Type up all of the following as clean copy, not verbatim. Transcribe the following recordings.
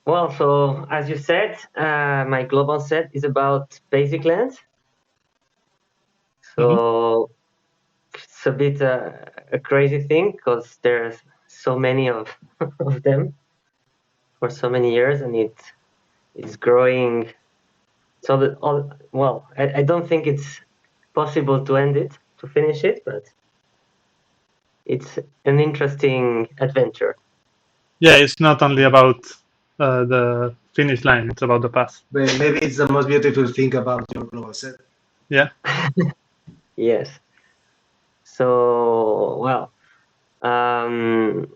Well, so as you said, my global set is about basic lands. So it's a bit a crazy thing because there's so many of of them for so many years, and it's growing. So that all well, I don't think it's possible to end it, to finish it, but it's an interesting adventure. Yeah, it's not only about the finish line; it's about the path. Maybe it's the most beautiful thing about your global set. Yeah. Yes. So well, um,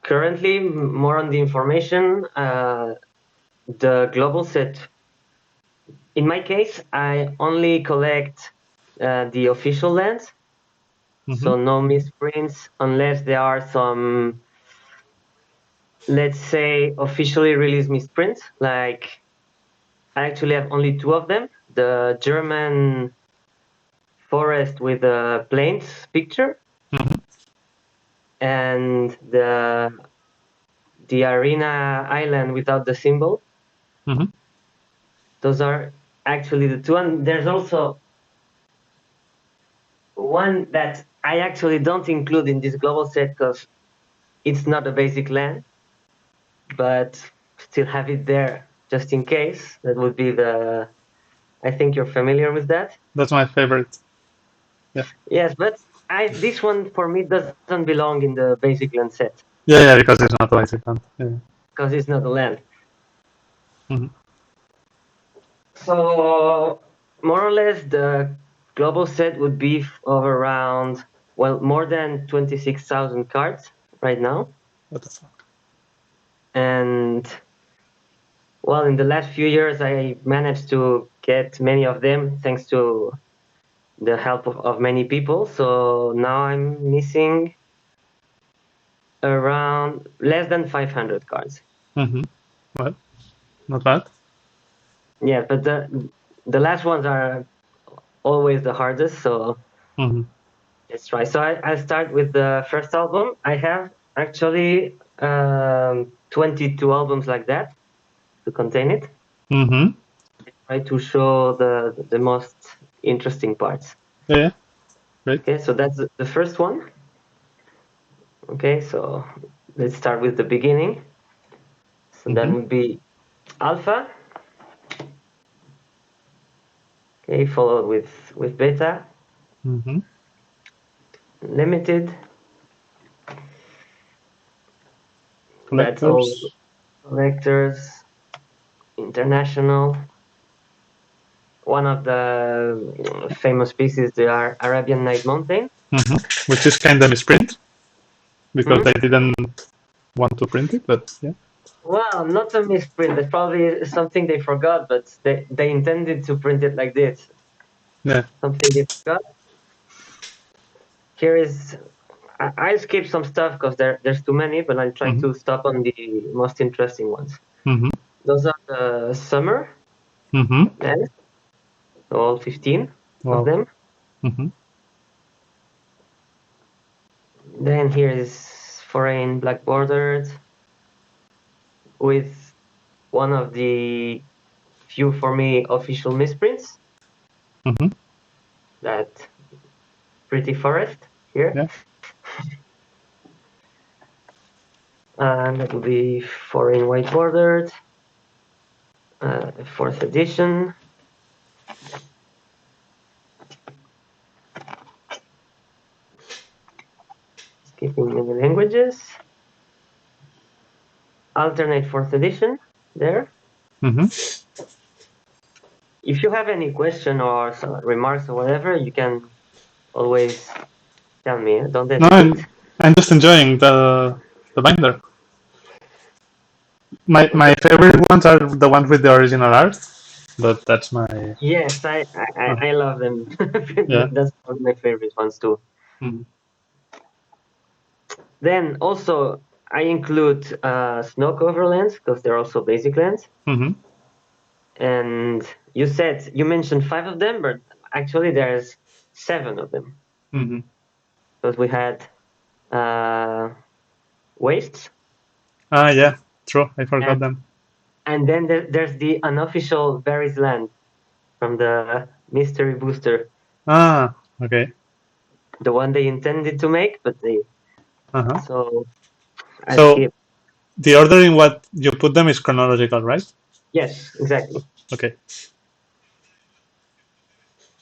currently more on the information. The global set. In my case, I only collect the official lands, so no misprints unless there are some, let's say, officially released misprints. Like I actually have only two of them: the German forest with the plains picture, and the arena island without the symbol. Mm-hmm. Those are actually the two. And there's also one that I actually don't include in this global set because it's not a basic land, but still have it there just in case. That would be the. I think you're familiar with that. That's my favorite. Yeah. Yes, but this one for me doesn't belong in the basic land set Yeah, because it's not a basic one. Yeah. because it's not a land. Mhm. So more or less the global set would be of around, well, more than 26,000 cards right now. What the fuck? And well, in the last few years, I managed to get many of them thanks to the help of many people. So now I'm missing around less than 500 cards. Mm-hmm. Well, not bad. Yeah, but the last ones are always the hardest. So Mm-hmm. let's try. So I start with the first album. I have actually 22 albums like that to contain it. Mm-hmm. Try to show the most interesting parts. Yeah. Great. Okay, so that's the first one. Okay, so let's start with the beginning. So that Mm-hmm. would be alpha. Okay, followed with beta, Mm-hmm. limited. That's all Collectors. collectors, international. One of the famous pieces, the Arabian Night Mountain. Mm-hmm. Which is kind of misprint because Hmm? I didn't want to print it, but yeah. Well, not a misprint. That's probably something they forgot, but they intended to print it like this. Yeah. Something they forgot. Here is. I'll skip some stuff because there's too many, but I'll try Mm-hmm. to stop on the most interesting ones. Mm-hmm. Those are the summer Mm-hmm. lands, all 15 of Wow. them. Mm-hmm. Then here is foreign black bordered with one of the few for me official misprints. Mm-hmm. That pretty forest here, Yeah. and that will be foreign white bordered, fourth edition. Skipping many languages. Alternate fourth edition there. Mm-hmm. If you have any question or some remarks or whatever, you can always tell me. Don't No, hesitate. I'm just enjoying the binder. My Okay. favorite ones are the ones with the original art, but that's my Yes, I love them. yeah. That's one of my favorite ones too. Mm-hmm. Then also I include snow cover lands because they're also basic lands. Mm-hmm. And you mentioned five of them, but actually there's seven of them Mm-hmm. because we had uh, wastes, Ah, yeah. true. I forgot And, them. and then there's the unofficial Varys land from the mystery booster, Ah, okay. the one they intended to make, but they Uh-huh. so I So skip. the order in what you put them is chronological, right? Yes, exactly. Okay.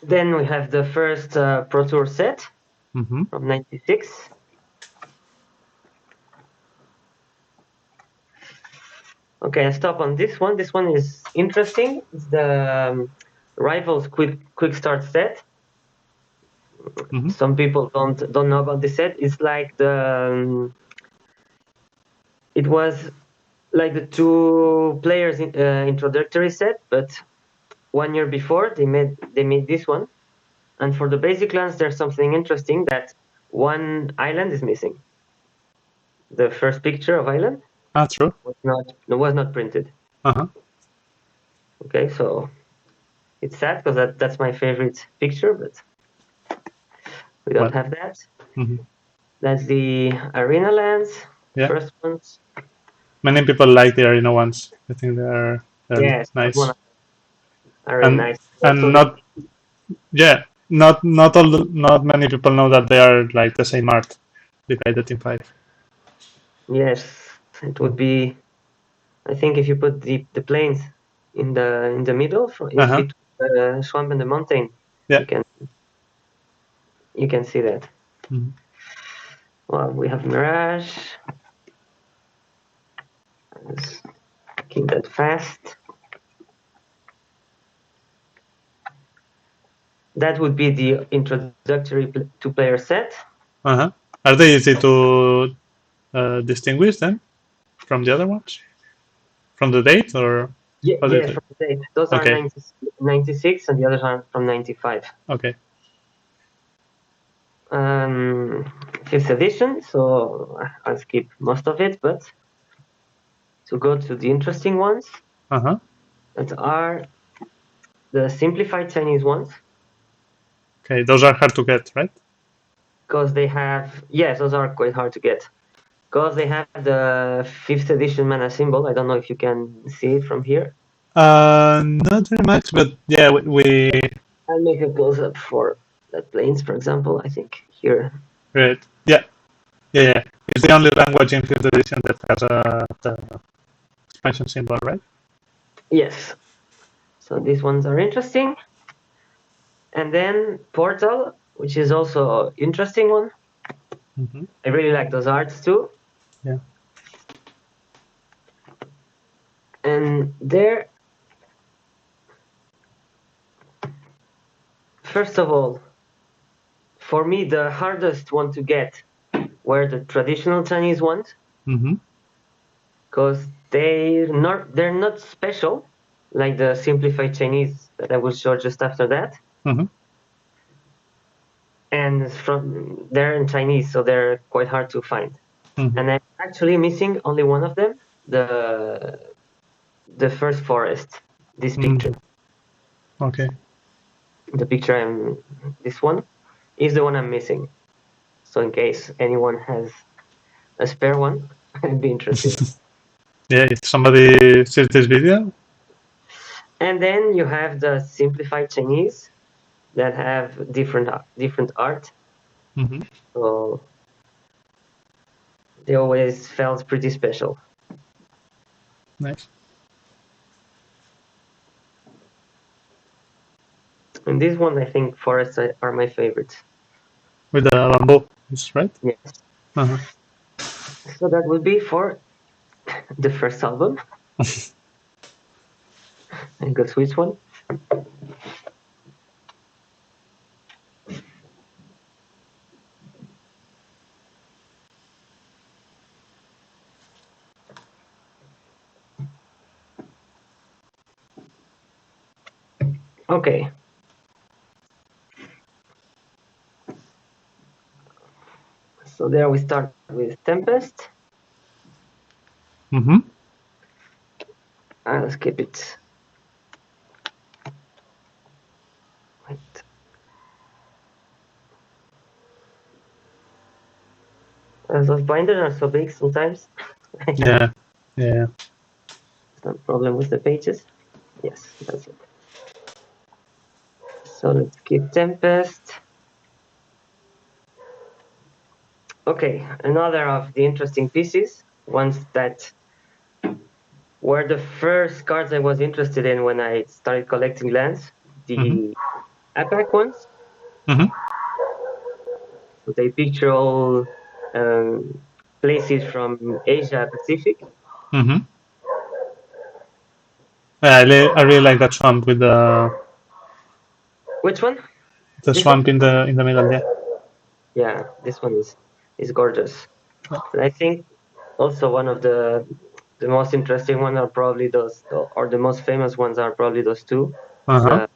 Then we have the first Pro Tour set Mm-hmm. from '96. Okay, I stop on this one. This one is interesting. It's the Rivals quick start set. Mm-hmm. Some people don't know about this set. It's like it was like the two players introductory set, but 1 year before they made this one. And for the basic clans, there's something interesting that one island is missing. The first picture of island Ah, true. was not printed. Uh-huh. Okay, so it's sad because that's my favorite picture, but we don't Well. have that. Mm-hmm. That's the arena lands, Yeah. first ones. Many people like the arena ones. I think they're Yes, that one nice. are really And nice. Also, and the not yeah, not many people know that they are like the same art divided in five. yes, it would be. I think if you put the plains in the middle, in Uh-huh. between the swamp and the mountain, Yeah. you can you can see that. Mm-hmm. Well, we have Mirage. Let's keep that fast. That would be the introductory two-player set. Uh-huh. Are they easy to distinguish then from the other ones? From the date or Yeah, how do you yes, think? from the date. Those are Okay. 96 and the others are from 95. Okay. Fifth edition, so I'll skip most of it, but to go to the interesting ones Uh-huh. that are the simplified Chinese ones, Okay. Those are hard to get, right? because they have, yes, those are quite hard to get, because they have the fifth edition mana symbol. I don't know if you can see it from here. Not very much, but yeah, we I'll make a close up for that planes, for example. I think here. right. Yeah, yeah. It's the only language in fifth edition that has the expansion symbol, right? Yes. So these ones are interesting. And then Portal, which is also interesting one. Mm-hmm. I really like those arts too. Yeah. And there, first of all, for me, the hardest one to get were the traditional Chinese ones, Mm-hmm. because they're not special like the simplified Chinese that I will show just after that. Mm-hmm. And they're in Chinese, so they're quite hard to find. Mm-hmm. And I'm actually missing only one of them, the first forest. This picture, Mm-hmm. Okay. the picture this one is the one I'm missing. So in case anyone has a spare one, I'd be interested. Yeah, if somebody sees this video, And then you have the simplified Chinese that have different art. mm-hmm. So they always felt pretty special. Nice. And this one, I think forests are my favorite. With the bamboo, is right? Yes. Uh-huh. So that would be for the first album. And go switch one. Okay. So there we start with Tempest. Mm-hmm. I'll skip it. Wait. Those binders are so big sometimes. Yeah. Yeah. Some problem with the pages. Yes, that's it. So let's keep Tempest. Okay, another of the interesting pieces, ones that were the first cards I was interested in when I started collecting lands, the APAC ones. Mm-hmm. So they picture all places from Asia Pacific. Mm-hmm. Yeah, I really like that swamp with Which one? the This one? swamp in the middle. Yeah. Yeah, this one is gorgeous. And I think also one of the most interesting ones are probably those, or the most famous ones are probably those two, Uh huh.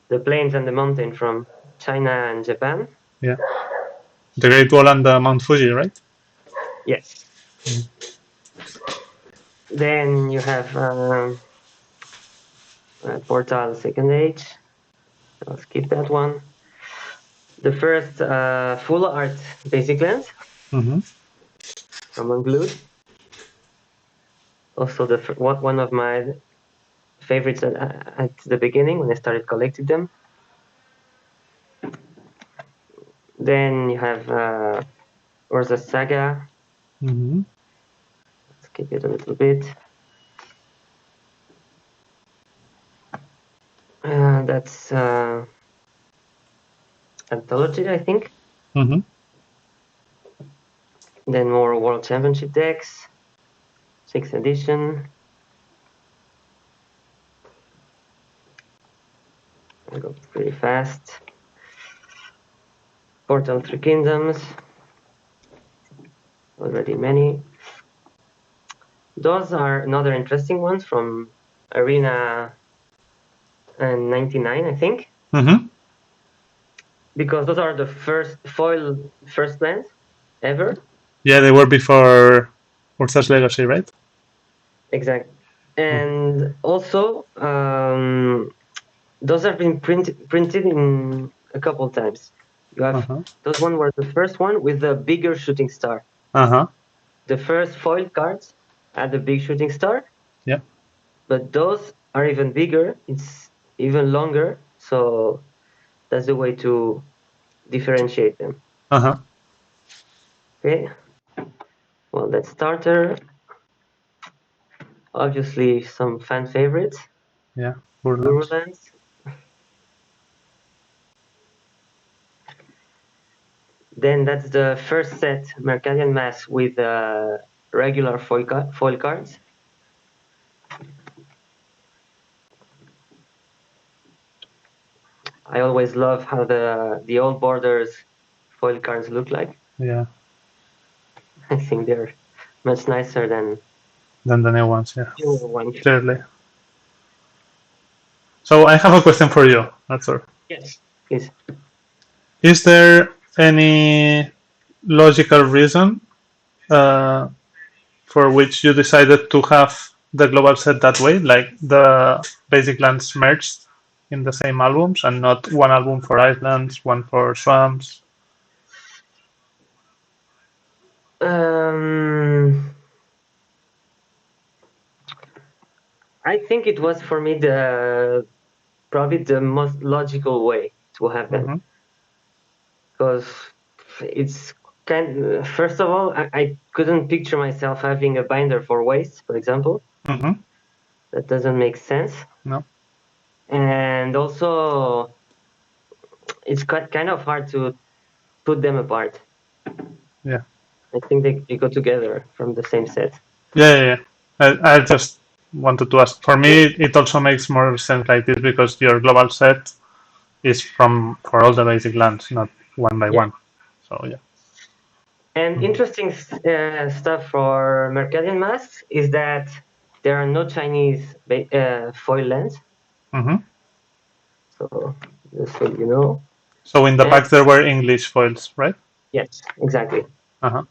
the plains and the mountain from China and Japan. Yeah. The Great Wall and the Mount Fuji, right? Yes. Then you have Portal Second Age. I'll skip that one. The first full art basic lands Mm-hmm. from Unglued. Also, one of my favorites at the beginning when I started collecting them. Then you have Urza Saga. Mm-hmm. Skip it a little bit. That's Anthology, I think. Mm-hmm. Then more World Championship decks. 6th edition. I go pretty fast. Portal Three Kingdoms. Already many. Those are another interesting ones from Arena and 99, I think, Mm-hmm. because those are the first foil first lands ever. Yeah, they were before Urza's Legacy, right? Exact. Mm-hmm. And also, those have been printed in a couple times. You have Uh-huh. those one were the first one with the bigger shooting star. Uh-huh. The first foil cards had the big shooting star, Yeah. but those are even bigger. It's even longer, so that's the way to differentiate them. Uh-huh. Okay. Well, that's starter. Obviously, some fan favorites. Yeah. Burlands. Gurulands. Then that's the first set, Mercadian Mass with regular foil cards. I always love how the old borders foil cards look like. Yeah. I think they're much nicer than Then the new ones, yeah. newer ones. Clearly. So I have a question for you, Arthur. Yes, please. Is there any logical reason uh, for which you decided to have the global set that way, like the basic lands merged in the same albums and not one album for islands, one for swamps? Um, I think it was for me the probably the most logical way to have them Mm-hmm. because it's first of all I couldn't picture myself having a binder for waste, for example. Mm-hmm. That doesn't make sense. No. And also it's kind of hard to put them apart. Yeah. I think they go together from the same set. Yeah, yeah, yeah. I just wanted to ask. For me, it also makes more sense like this because your global set is from for all the basic lands, not one by Yeah. one. So yeah. And interesting stuff for Mercadian Masks is that there are no Chinese foil lands. Mm-hmm. So just so you know. So in the And packs there were English foils, right? yes, exactly. Uh-huh.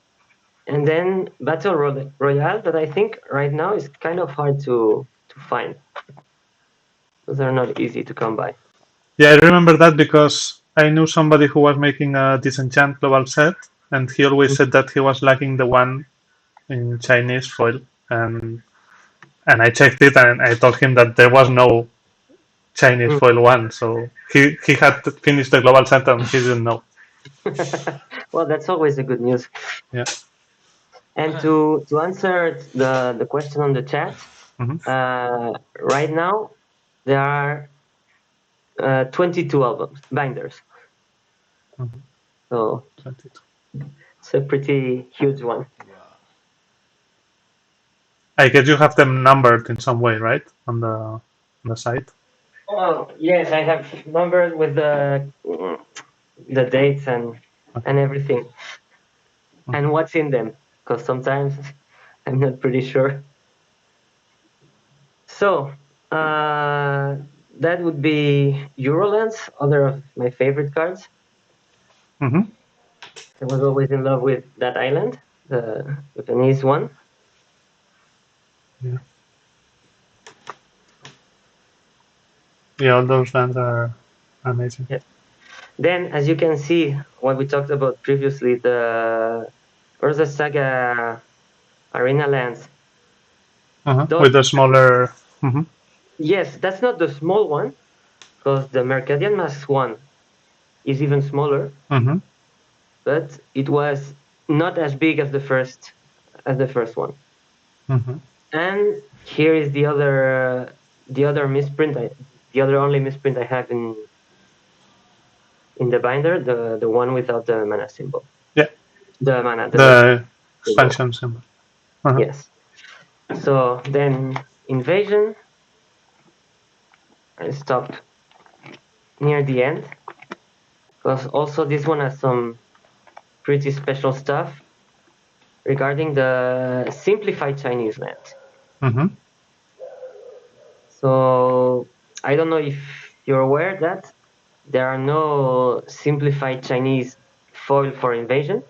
And then Battle Royale that I think right now is kind of hard to find. Those are not easy to come by. Yeah, I remember that because I knew somebody who was making a Disenchant global set, and he always said that he was lacking the one in Chinese foil. and I checked it, and I told him that there was no Chinese Mm. foil one, so he had finished the global set and he didn't know. Well, that's always a good news. Yeah. And to answer the question on the chat, Hmm. right now there are 22 albums binders, Hmm. so 22. it's a pretty huge one. I guess you have them numbered in some way, right, on the site. Oh yes, I have numbers with the dates Okay. and everything, and Mhm. what's in them, because sometimes I'm not pretty sure. So that would be Eurolands, other of my favorite cards. Mhm. I was always in love with that island, the Venice one. Yeah. Yeah, all those lands are amazing. Yeah. Then, as you can see, what we talked about previously, the Urza Saga Arena lands. Those, With the smaller. Mhm. yes, that's not the small one, because the Mercadian Mask one is even smaller, Mhm. but it was not as big as the first one. Mhm. And here is the other misprint, the other only misprint I have in the binder, the one without the mana symbol, Yeah. the The symbol. expansion symbol. Uh-huh. Yes. So then invasion, I stopped near the end because also this one has some pretty special stuff regarding the simplified Chinese lands. Mhm. So I don't know if you're aware that there are no simplified Chinese foil for invasion.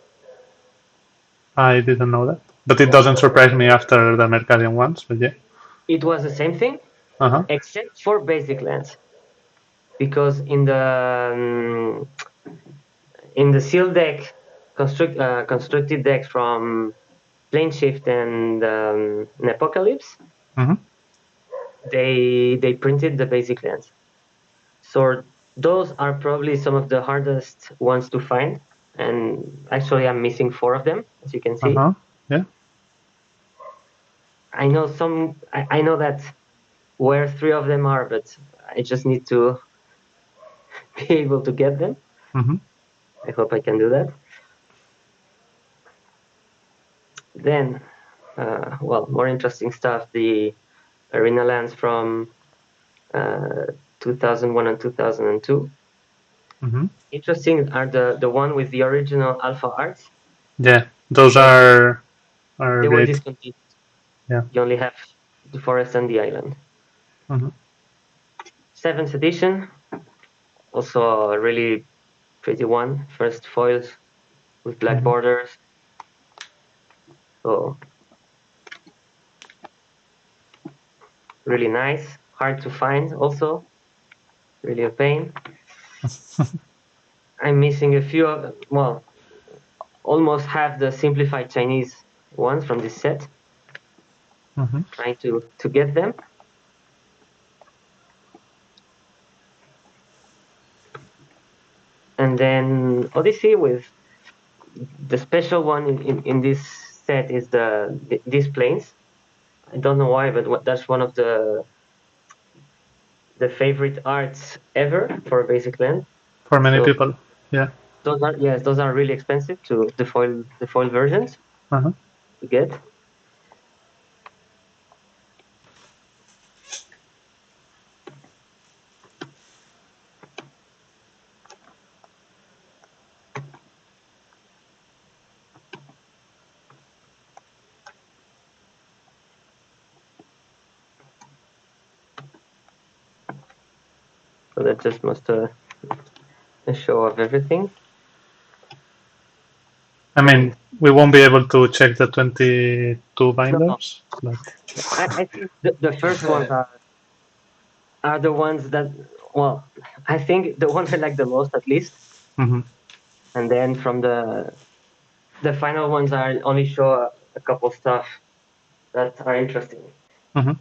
I didn't know that, but it doesn't surprise me after the Mercadian ones. But yeah. It was the same thing, Uh-huh. except for basic lands, because in the seal deck, constructed decks from Plane Shift and Apocalypse, Mhm. they printed the basic lands. So those are probably some of the hardest ones to find. And actually, I'm missing four of them, as you can see. Uh-huh. Yeah. I know that where three of them are, but I just need to be able to get them. Mhm. I hope I can do that. Then, well, more interesting stuff. The arena lands from uh, 2001 and 2002. Mhm. Interesting are the one with the original alpha arts. Yeah. Those But are they were great. discontinued. Yeah. You only have the forest and the island. Mhm. Seventh edition, also a really pretty one. First foils with black Mhm. borders. So really nice. Hard to find also. Really a pain. I'm missing a few of, well, almost half the simplified Chinese ones from this set. Mhm. Trying to get them. And then Odyssey with the special one in this set is these planes. I don't know why, but that's one of the favorite arts ever for a basic land. For many So people. Yeah. those are really expensive to the foil versions Uh-huh. to get. So that's just most a show of everything. I And mean, we won't be able to check the 22 no, binders, but. I think the first ones are the ones that, well, I think the ones I like the most at least. Mhm. And then from the final ones, I only show a couple stuff that are interesting. Mm-hmm.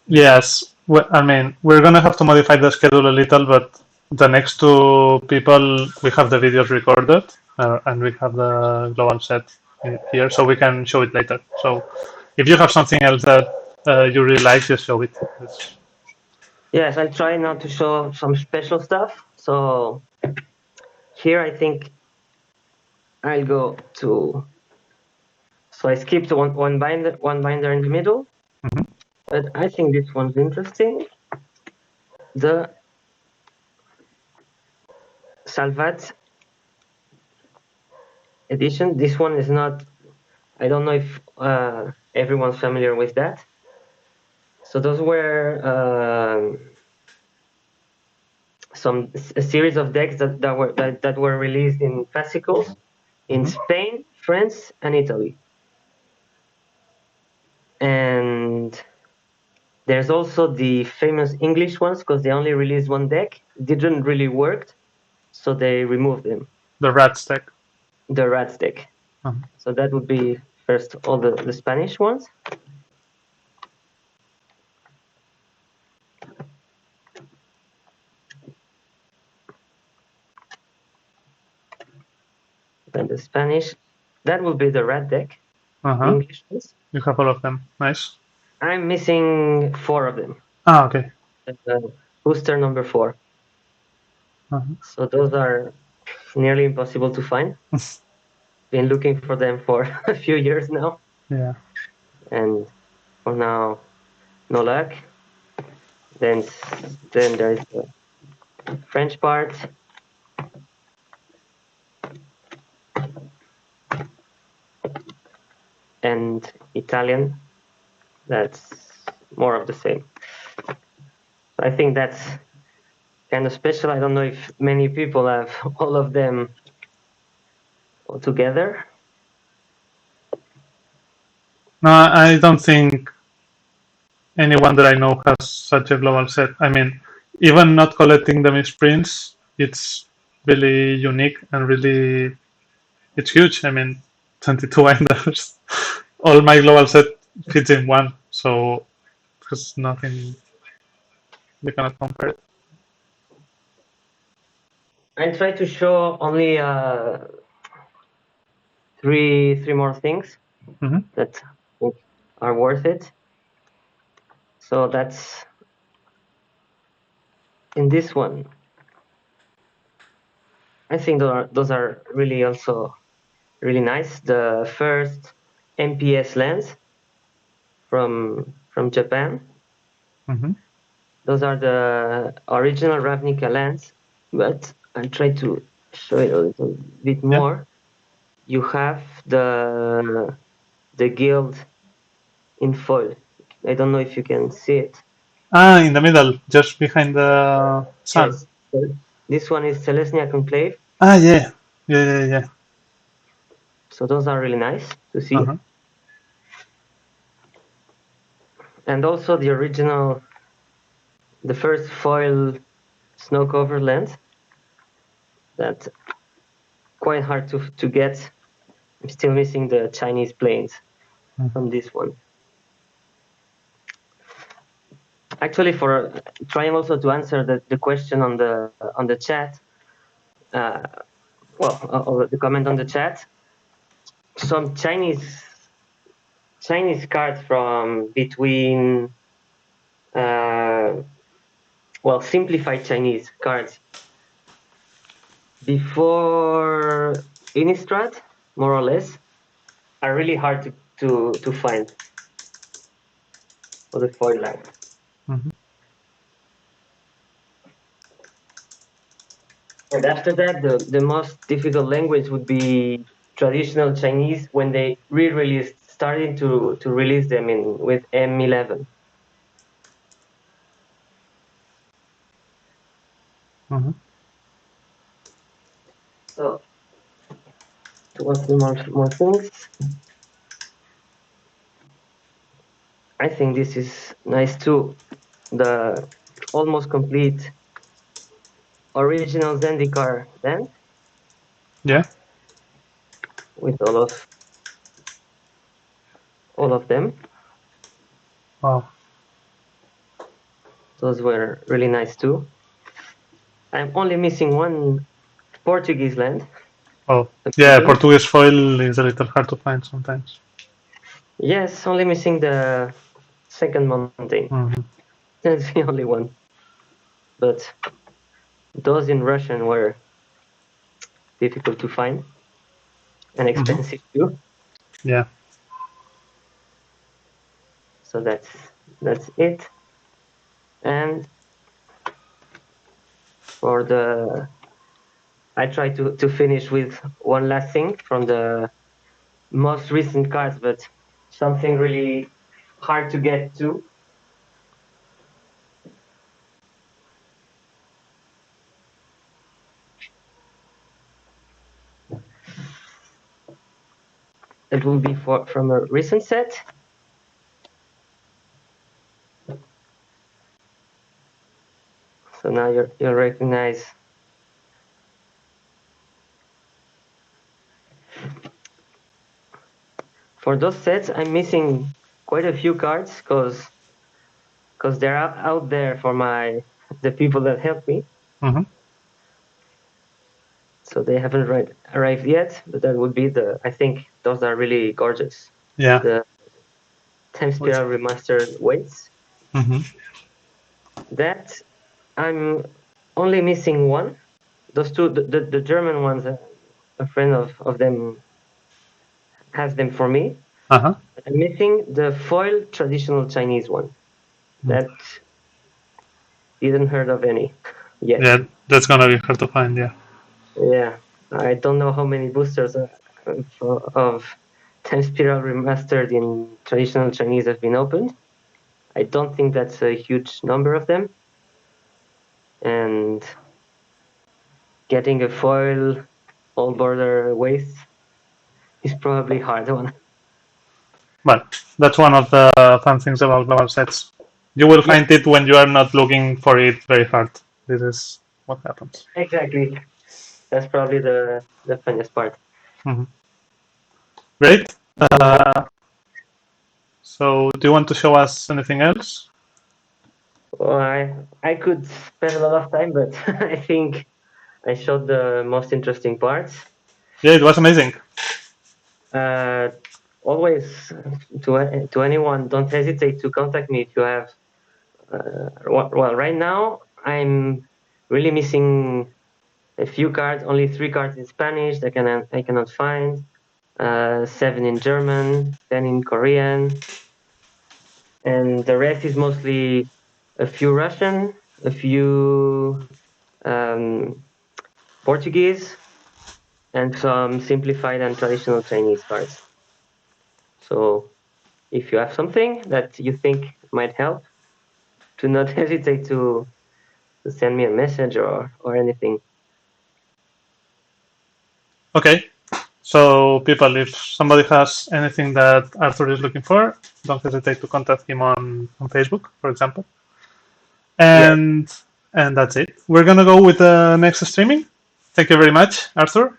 Yes, I mean, we're gonna have to modify the schedule a little, but the next two people, we have the videos recorded, and we have the global set here, so we can show it later. So if you have something else that you really like, just show it. Yes, I try not to show some special stuff. So here I think I'll go to. So I skipped one binder in the middle, Mhm. but I think this one's interesting. The Salvat edition. This one is not. I don't know if everyone's familiar with that. So those were a series of decks that were released in fascicles in Mhm. Spain, France, and Italy. And there's also the famous English ones because they only released one deck. It didn't really work, so they removed them. The rat stack. The Rats deck. Uh-huh. So that would be first all the Spanish ones. Then the Spanish. That will be the Rat deck. The Uh-huh. English ones. You have all of them. Nice. I'm missing 4 of them. Ah, okay. Booster number 4. Uh-huh. So those are nearly impossible to find. Been looking for them for a few years now, Yeah. and for now, no luck. Then then there's the French part, and Italian. That's more of the same. I think that's kind of special. I don't know if many people have all of them all together. No, I don't think anyone that I know has such a global set. I mean, even not collecting the misprints, it's really unique and really it's huge. I mean, 22 binders. All my global set fits in one, so there's nothing you cannot compare it. I try to show only three more things Mm-hmm. that are worth it. So that's in this one. I think those are really also really nice. The first MPS lens from Japan. Mm-hmm. Those are the original Ravnica lens, but I'll try to show it a little bit Yeah. more. You have the guild in foil. I don't know if you can see it. Ah, in the middle, just behind the sun. Yes. This one is Celestia Conclave. Ah, yeah. Yeah, yeah, yeah. So those are really nice to see. Uh-huh. And also the original, the first foil snow cover lens. That's quite hard to get. I'm still missing the Chinese planes Mm-hmm. from this one. Actually, for trying also to answer the question on the chat, uh, or the comment on the chat, some Chinese cards from between simplified Chinese cards before Innistrad, more or less, are really hard to find for the foil line. Mm-hmm. And after that, the most difficult language would be traditional Chinese when they re-released, starting to release them in with M11. Mm-hmm. So to a few more things, I think this is nice too. The almost complete original Zendikar lens. Yeah. with all of them. Wow. Those were really nice too. I'm only missing one Portuguese land. Oh, yeah. Apparently. Portuguese foil is a little hard to find sometimes. Yes, only missing the second mountain. Mhm. That's the only one. But those in Russian were difficult to find and Mhm. expensive too. Yeah. So that's it. And for the I try to finish with one last thing from the most recent cards, but something really hard to get to. It will be from a recent set. So now you'll recognize. For those sets, I'm missing quite a few cards because they're out there for the people that help me. Mhm. So they haven't arrived yet, but that would be I think those are really gorgeous. Yeah. The 10 Which? Spiral Remastered weights. Mhm. That I'm only missing one. Those two, the German ones, a friend of them has them for me. Uh huh. I'm missing the foil traditional Chinese one. That didn't heard of any yet. Yeah, that's gonna be hard to find. Yeah. Yeah, I don't know how many boosters of 10 Spiral Remastered in traditional Chinese have been opened. I don't think that's a huge number of them. And getting a foil all border waist is probably hard one. But that's one of the fun things about global sets. You will Yeah, find it when you are not looking for it very hard. This is what happens. exactly. That's probably the funniest part. Mhm. Great. So, do you want to show us anything else? Well, I could spend a lot of time, but I think I showed the most interesting parts. Yeah, it was amazing. Uh, Always to anyone, don't hesitate to contact me if you have. Well, right now I'm really missing a few cards, only 3 cards in Spanish that I cannot find. 7 in German, 10 in Korean, and the rest is mostly a few Russian, a few um, Portuguese, and some simplified and traditional Chinese cards. So if you have something that you think might help, do not hesitate to send me a message or anything. Okay. So, people, if somebody has anything that Arthur is looking for, don't hesitate to contact him on Facebook, for example. Yes, And and that's it. We're gonna go with the next streaming. Thank you very much, Arthur.